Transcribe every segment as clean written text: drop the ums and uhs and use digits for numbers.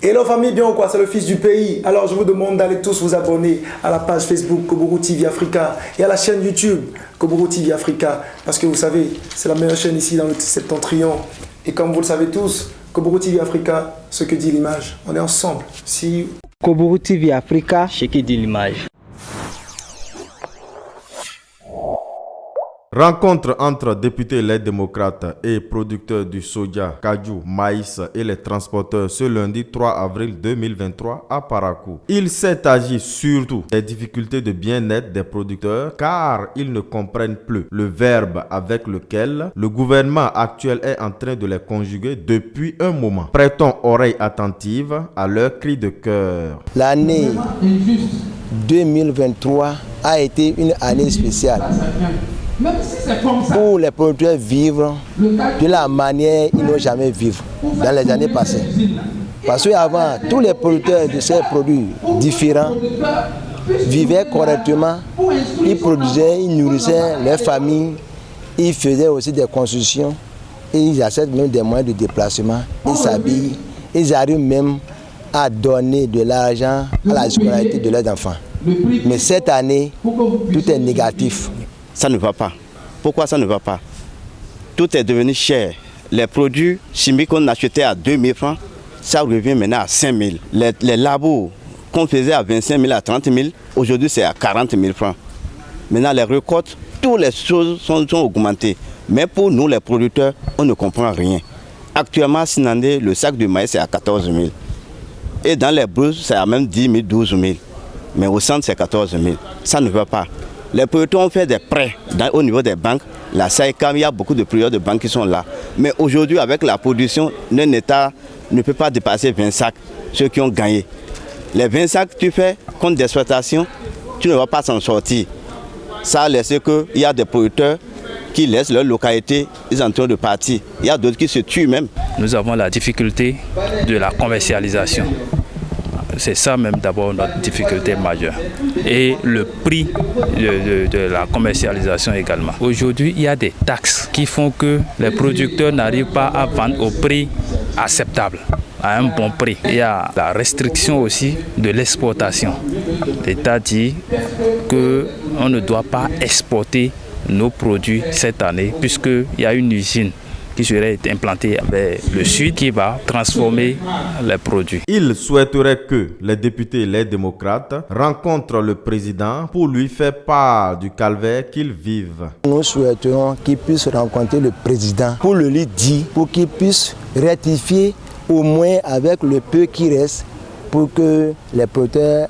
Hello famille, bien ou quoi? C'est le fils du pays. Alors je vous demande d'aller tous vous abonner à la page Facebook Koburu TV Africa et à la chaîne YouTube Koburu TV Africa. Parce que vous savez, c'est la meilleure chaîne ici dans le septentrion. Et comme vous le savez tous, Koburu TV Africa, ce que dit l'image. On est ensemble. See you. Koburu TV Africa, ce qui dit l'image. Rencontre entre députés les démocrates et producteurs du soja, cajou, maïs et les transporteurs ce lundi 3 avril 2023 à Parakou. Il s'est agi surtout des difficultés de bien-être des producteurs car ils ne comprennent plus le verbe avec lequel le gouvernement actuel est en train de les conjuguer depuis un moment. Prêtons oreille attentive à leurs cris de cœur. L'année 2023 a été une année spéciale. Pour les producteurs vivre de la manière qu'ils n'ont jamais vécu dans les années passées. Parce qu'avant, tous les producteurs de ces produits différents vivaient correctement, ils produisaient, ils nourrissaient leurs familles, ils faisaient aussi des constructions, et ils achètent même des moyens de déplacement, ils s'habillent, ils arrivent même à donner de l'argent à la scolarité de leurs enfants. Mais cette année, tout est négatif. Ça ne va pas. Pourquoi ça ne va pas? Tout est devenu cher. Les produits chimiques qu'on achetait à 2 000 francs, ça revient maintenant à 5 000. Les labos qu'on faisait à 25 000, à 30 000, aujourd'hui c'est à 40 000 francs. Maintenant les récoltes, toutes les choses sont augmentées. Mais pour nous les producteurs, on ne comprend rien. Actuellement, Sinandé, le sac de maïs est à 14 000. Et dans les brousses, c'est à même 10 000, 12 000. Mais au centre, c'est 14 000. Ça ne va pas. Les producteurs ont fait des prêts au niveau des banques. La SAICAM, il y a beaucoup de producteurs de banques qui sont là. Mais aujourd'hui, avec la production, un État ne peut pas dépasser 20 sacs, ceux qui ont gagné. Les 20 sacs que tu fais contre d'exploitation, tu ne vas pas s'en sortir. Ça a laissé qu'il y a des producteurs qui laissent leur localité, ils sont en train de partir. Il y a d'autres qui se tuent même. Nous avons la difficulté de la commercialisation. C'est ça même d'abord notre difficulté majeure. Et le prix de la commercialisation également. Aujourd'hui, il y a des taxes qui font que les producteurs n'arrivent pas à vendre au prix acceptable, à un bon prix. Il y a la restriction aussi de l'exportation. L'État dit qu'on ne doit pas exporter nos produits cette année puisqu'il y a une usine qui serait implanté vers le sud qui va transformer les produits. Il souhaiterait que les députés et les démocrates rencontrent le président pour lui faire part du calvaire qu'ils vivent. Nous souhaiterons qu'il puisse rencontrer le président pour le lui dire, pour qu'il puisse rectifier au moins avec le peu qui reste pour que les producteurs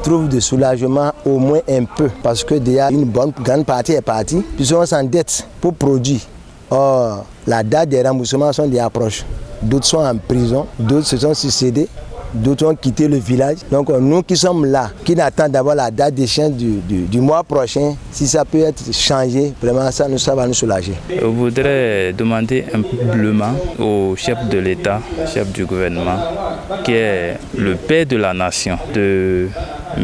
trouvent de soulagement au moins un peu. Parce que déjà une grande partie est partie, puis on s'endette pour produire. Or, la date des remboursements sont déjà proches. D'autres sont en prison, d'autres se sont suicidés, d'autres ont quitté le village. Donc nous qui sommes là, qui attendons d'avoir la date d'échéance du mois prochain, si ça peut être changé, vraiment ça va nous soulager. Je voudrais demander humblement au chef de l'État, chef du gouvernement, qui est le père de la nation, de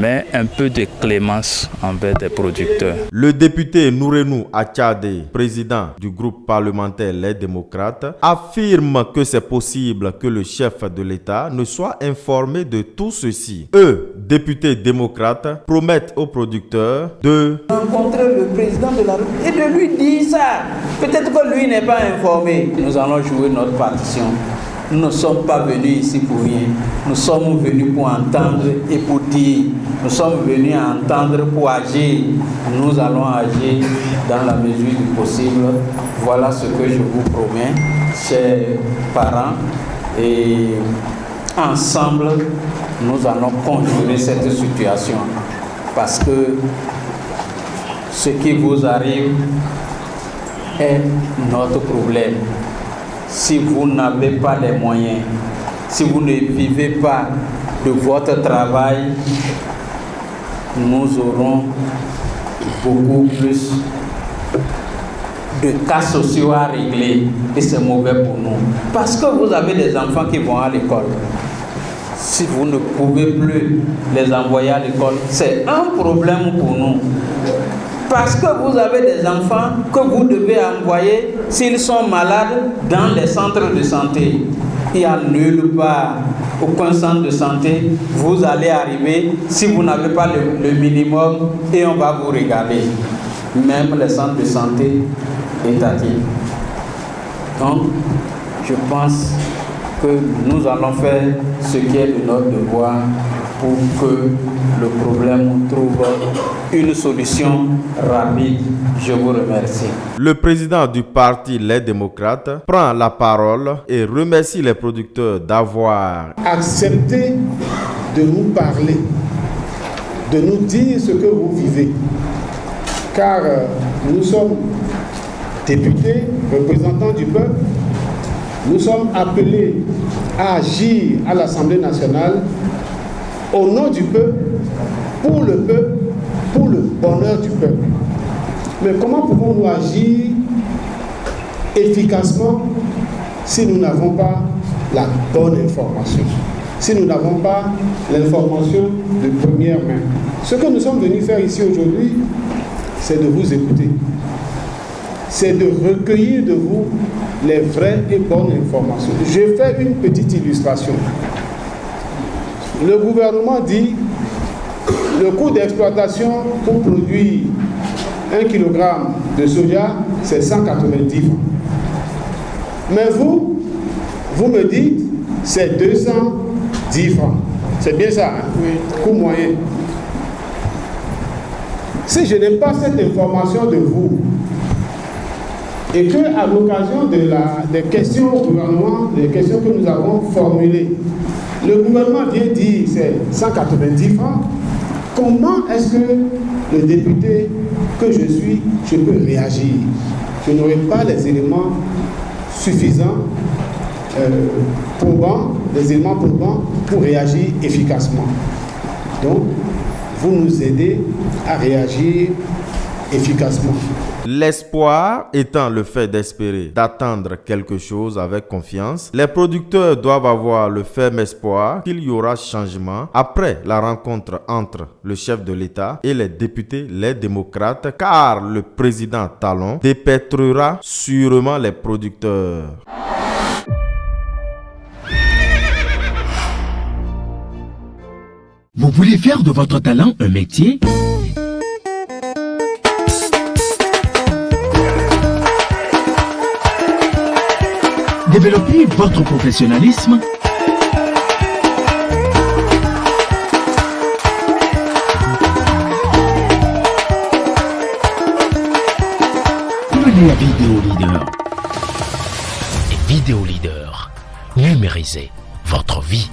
mettre un peu de clémence envers des producteurs. Le député Nourenou Achadé, président du groupe parlementaire Les Démocrates, affirme que c'est possible que le chef de l'État ne soit informé de tout ceci. Eux, députés démocrates, promettent aux producteurs de rencontrer le président de la République et de lui dire ça. Peut-être que lui n'est pas informé. Nous allons jouer notre partition. Nous ne sommes pas venus ici pour rien. Nous sommes venus pour entendre et pour dire. Nous sommes venus à entendre pour agir. Nous allons agir dans la mesure du possible. Voilà ce que je vous promets, chers parents. Et ensemble, nous allons conjurer cette situation. Parce que ce qui vous arrive est notre problème. Si vous n'avez pas les moyens, si vous ne vivez pas de votre travail, nous aurons beaucoup plus de cas sociaux à régler et c'est mauvais pour nous. Parce que vous avez des enfants qui vont à l'école. Si vous ne pouvez plus les envoyer à l'école, c'est un problème pour nous. Parce que vous avez des enfants que vous devez envoyer s'ils sont malades dans les centres de santé. il n'y a nulle part, aucun centre de santé, vous allez arriver si vous n'avez pas le minimum et on va vous regarder. Même les centres de santé étatiques. Donc, je pense que nous allons faire ce qui est de notre devoir pour que le problème trouve une solution rapide. Je vous remercie. Le président du parti Les Démocrates prend la parole et remercie les producteurs d'avoir accepté de nous parler, de nous dire ce que vous vivez. Car nous sommes députés, représentants du peuple, nous sommes appelés à agir à l'Assemblée nationale au nom du peuple, pour le bonheur du peuple. Mais comment pouvons-nous agir efficacement si nous n'avons pas la bonne information, si nous n'avons pas l'information de première main? Ce que nous sommes venus faire ici aujourd'hui, c'est de vous écouter. C'est de recueillir de vous les vraies et bonnes informations. Je fais une petite illustration. Le gouvernement dit le coût d'exploitation pour produire 1 kg de soja, c'est 190 francs. Mais vous me dites c'est 210 francs. C'est bien ça, hein? Oui. Coût moyen. Si je n'ai pas cette information de vous, et que à l'occasion des questions au gouvernement, des questions que nous avons formulées, le gouvernement vient dire c'est 190 francs, comment est-ce que le député que je suis, je peux réagir? Je n'aurai pas les éléments suffisants, probants, les éléments probants pour réagir efficacement. Donc, vous nous aidez à réagir efficacement. L'espoir étant le fait d'espérer, d'attendre quelque chose avec confiance, les producteurs doivent avoir le ferme espoir qu'il y aura changement après la rencontre entre le chef de l'État et les députés, les démocrates, car le président Talon dépêtrera sûrement les producteurs. Vous voulez faire de votre talent un métier? Développer votre professionnalisme? Venez à Vidéo Leader. Et Vidéo Leader, numérisez votre vie.